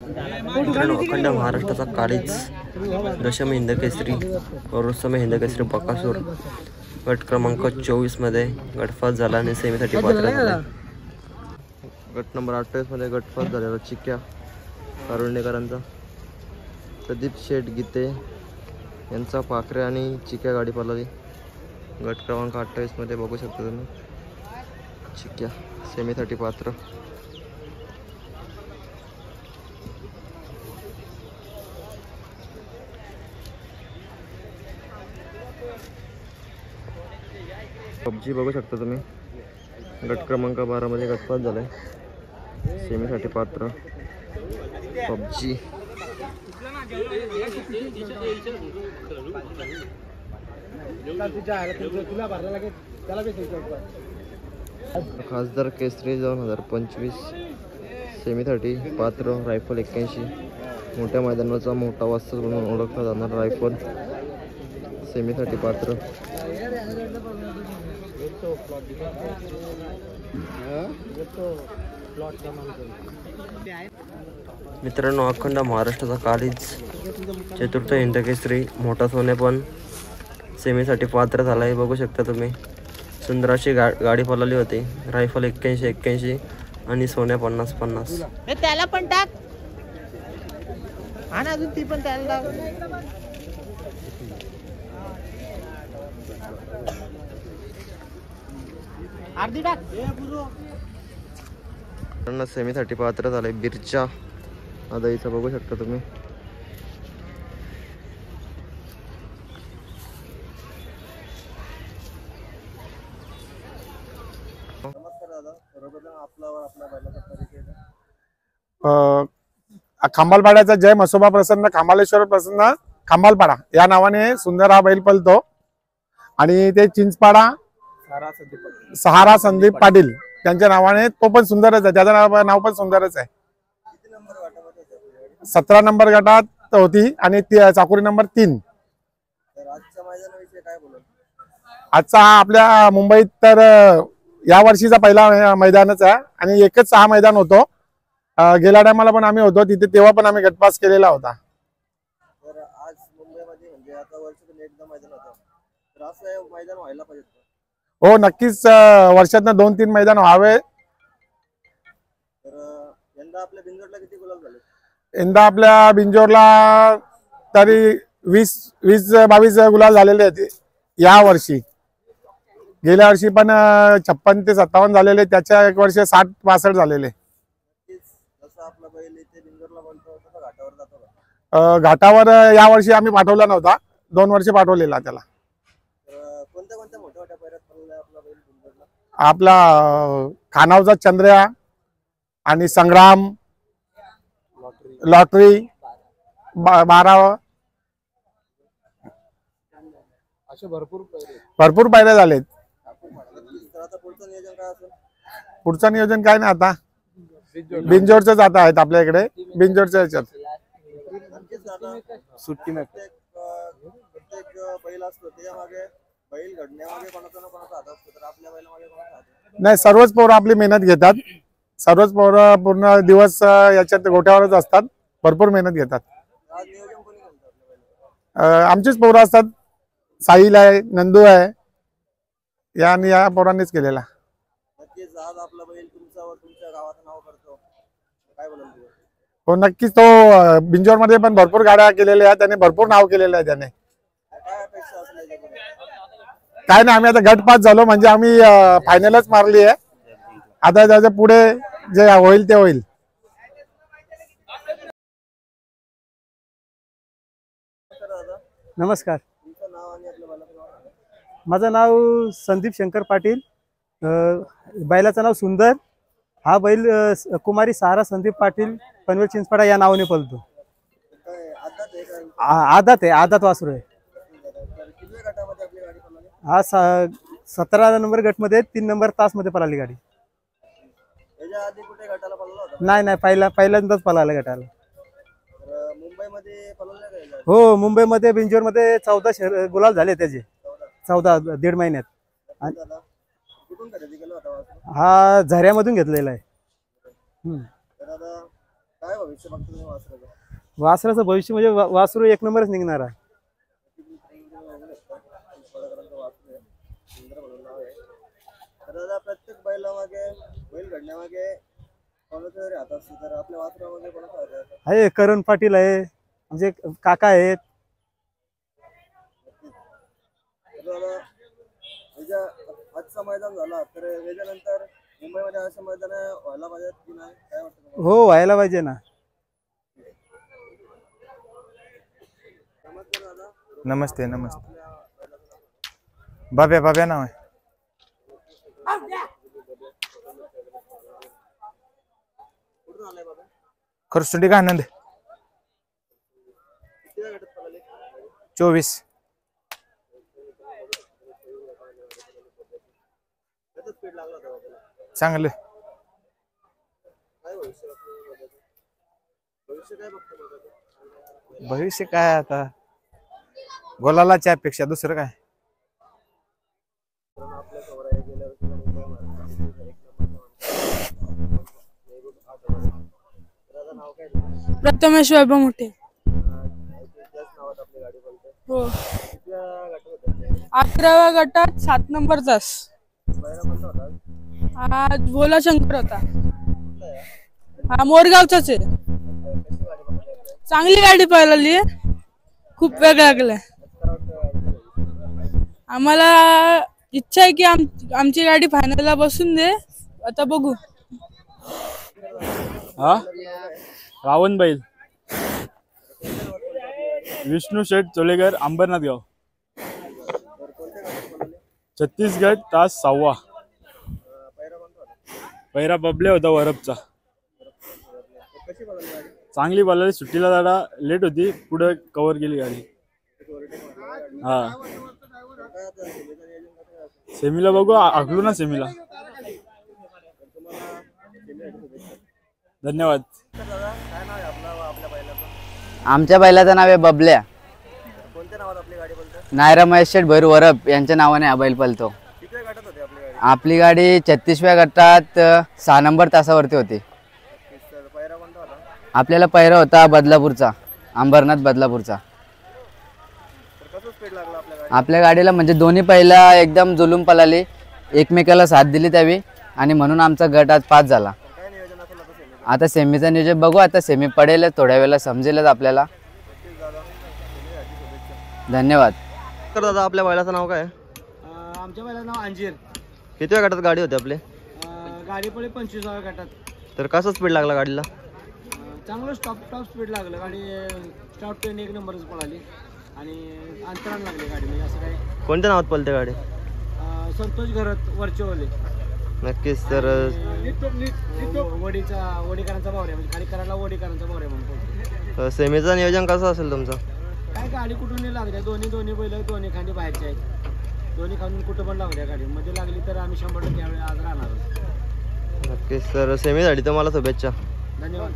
मित्रांनो, अखंड महाराष्ट्राचा काळीज दशम हिंदकेसरी रोस्तम हिंदकेसरी बकासूर गट क्रमांक 24 मध्ये गटपास झाला आणि सेमीसाठी पात्र झाला। गट नंबर 28 मध्ये गटपास झालेला चिक्या कारुंडेकरांचा प्रदीप शेठ गीते यांचा पाखरे आणि चिक्या गाडी पळाली। गट क्रमांक 28 मध्ये बघू शकता तुम्ही चिक्या सेमीसाठी पात्र। पबजी बघू शकता तुम्ही गट क्रमांक 12 मध्ये गटपास झालाय सेमीसाठी पात्र पबजी। खासदार केसरी 2025 सेमीसाठी पात्र रायफल 81 मोठ्या मैदानाचा मोठा वास्तव म्हणून ओळखला जाणार रायफल सेमीसाठी पात्र। मित्रांनो, अखंड महाराष्ट्राचा काळीज चतुर्थ हिंदकेसरी मोठा सोने पण सेमीसाठी पात्र झालाय। बघू शकता तुम्ही सुंदर अशी गाडी पळाली होती रायफल 81 आणि सोन्या 50 त्याला पण टाक आणि अजून ती पण त्याला अर्धी टाक। सेमीसाठी पात्र झाले बिरच्या आदाईचा बघू शकता तुम्ही। नमस्कार दादा, सर्वप्रथम आपला बैलाचा परिचय द्या। खांबालपाड्याचा जय मसोबा प्रसन्न खांबालेश्वर प्रसन्न खांबालपाडा या नावाने सुंदर हा बैल पळतो आणि ते चिंचपाडा सहारा संदीप पाटील त्यांच्या नावाने तो पण सुंदरच आहे, त्याचं नाव पण सुंदरच आहे। 17 नंबर गटात होती आणि चाकुरी नंबर 3। आजचा हा आपल्या मुंबईत तर या वर्षीचा पहिला मैदानच आहे आणि एकच 6 मैदान होतो। गेल्या टायमाला पण आम्ही होतो तिथे, तेव्हा पण आम्ही गटपास केलेला होता। आज मुंबईमध्ये म्हणजे आता वर्षातून एकदा मैदान होतं, तर असं मैदान व्हायला पाहिजे। हो नक्कीच, वर्षातनं 2-3 मैदान व्हावे। तर यंदा आपल्या बिंजोरला किती गुलाल झाले? यंदा आपल्या बिंजोरला तरी 20-22 गुलाल झालेले आहेत या वर्षी। गेल्या वर्षी पण 56 ते 57 झालेले, त्याच्या एक वर्ष 60-62 झालेले। जसं आपला बैल इथे बिंजोरला बोलतो तसं घाटावर जातो का? घाटावर या वर्षी आम्ही पाठवला नव्हता, 2 वर्ष पाठवलेला त्याला। कोणत्या मोठ्या पैऱ्यात पडलाय आपला बैल बिंजोरला? आपला खानावचा चंद्र्या आणि संग्राम लॉटरी 12 असे भरपूर पैरे झालेत। पुढचं नियोजन काय नाही, आता बिंजोरच आता आहेत आपल्या इकडे बिंजोरच्या ह्याच्यात सुट्टी प्रत्येक बैल असतो त्यामागे बैल घडण्यामागे कोणाचा ना कोणाचा हात असतो, तर आपल्या बैलामागे कोणाचा हात? नाही, सर्वच पोरं आपली मेहनत घेतात, सर्वच पोरं पूर्ण दिवस याच्यात गोट्यावरच असतात, भरपूर मेहनत घेतात। आज नियोजन कोणी करतं आपल्या बैलाचं? आमचीच पोरं असतात, साहिल आहे, नंदू आहे, या पोरांनीच केलेला। नक्कीच आज आपला बैल तुमच्या गावाचं नाव करतो, काय बोलाल? हो नक्कीच, तो बिंजोरमध्ये पण भरपूर गाड्या केलेल्या आहेत, त्याने भरपूर नाव केलेलं आहे त्याने। काय अपेक्षा असल्या काय नाही, आम्ही आता गट पास झालो म्हणजे आम्ही फायनलच मारली आहे, आता त्याच्या पुढे जे होईल ते होईल। नमस्कार, तुमचं नाव आणि आपल्या बैलाचं नाव? माझं नाव संदीप शंकर पाटील, बैलाचं नाव सुंदर। हा बैल कुमारी सहारा संदीप पाटील पनवेल चिंचपाडा या नावाने पळतो। आदात वासरू आहे। हा 17 नंबर गटमध्ये 3 नंबर तासमध्ये पळाली गाडी। नाही, पहिल्यांदाच पळाला गटाला। हो, मुंबईमध्ये बिंजोरमध्ये 14 गुलाल झाले त्याचे, 14 दीड महिन्यात। हा झऱ्यामधून घेतलेला आहे। तर आता वासराचं भविष्य म्हणजे वासरू एक नंबरच निघणार आहे. प्रत्येक बैलामागे बैल घडण्यामागे कोणाचा हात असतो, तर आपल्या वासरामागे कोणाचा हात आहे? आहे करण पाटील आहे, म्हणजे काका आहेत. आजचा मैदान झाला तर याच्यानंतर मुंबईमध्ये असं मैदान व्हायला पाहिजे की नाही, काय वाटतं? हो, व्हायला पाहिजे ना. नमस्ते नमस्ते. बाब्या नाव आहे. खरसुंडी का आनंद 24. चांगलं. भविष्य काय आता गोलालाच्या अपेक्षा दुसरं काय. प्रथमेश वैभव मोठे. हो, 11व्या गटात 7 नंबर तास. आज भोला शंकर होता. हा मोरगावचाच आहे. चांगली गाडी पळाली आहे, खूप वेग लागलाय. आम्हाला इच्छा आहे की आमची गाडी फायनलला बसून दे. आता बघू. हा रावण बैल विष्णू शेठ चोलेकर अंबरनाथ गाव. छत्तीसगड तास 6. पहिरा बबले होता वरपचा. चांगली बोलायला सुट्टीला जरा लेट होती, पुढे कव्हर केली गाडी. हा सेमीला बघू, आखलू ना सेमीला. धन्यवाद. आमच्या बैलाचं नाव आहे बबल्या. नायरा महेश शेठ भैरू वरप यांच्या नावाने हा बैल पळतो. आपली गाडी 36व्या गटात 6 नंबर तासावरती होती. आपल्याला पहिरा होता बदलापूरचा, अंबरनाथ बदलापूरचा. आपल्या गाडीला म्हणजे दोन्ही पहिला एकदम जुलूम पळाली, एकमेकाला साथ दिली त्यावेळी, आणि म्हणून आमचा गट आज 5 झाला. आता सेमीचं नियोजन बघू. आता सेमी पडेल, थोड्या वेळेला समजेलच आपल्याला. धन्यवाद. तर दादा आपल्या बैलाचं नाव काय? आमच्या बैलाचं नाव अंजीर. किती गटात गाडी होती आपली? गाडी पडली 25व्या गटात. तर कसं स्पीड लागला गाडीला? चांगलं टॉप स्पीड लागलं. गाडी स्टार्ट ट्रेन 1 नंबरच पळाली आणि अंतरानं लागली गाडी. म्हणजे असं काय. कोणत्या नावात पळते गाडी? संतोष घरत वरचेवाले. नक्कीच. तर वडीकरांचा भाव आहे, म्हणजे खाली करायला वडीकरांचा भाव आहे म्हणतो. सेमीचं नियोजन कसं असेल तुमचं? काय गाडी कुठून नाही लागल्या. दोन्ही बैल दोन्ही खांदी बाहेरचे आहेत. दोन्ही खांदून कुठं पण लागल्या. गाडी मध्ये लागली तर आम्ही 100% यावेळी आज राहणार. नक्कीच. तर सेमीसाठी तुम्हाला शुभेच्छा. धन्यवाद.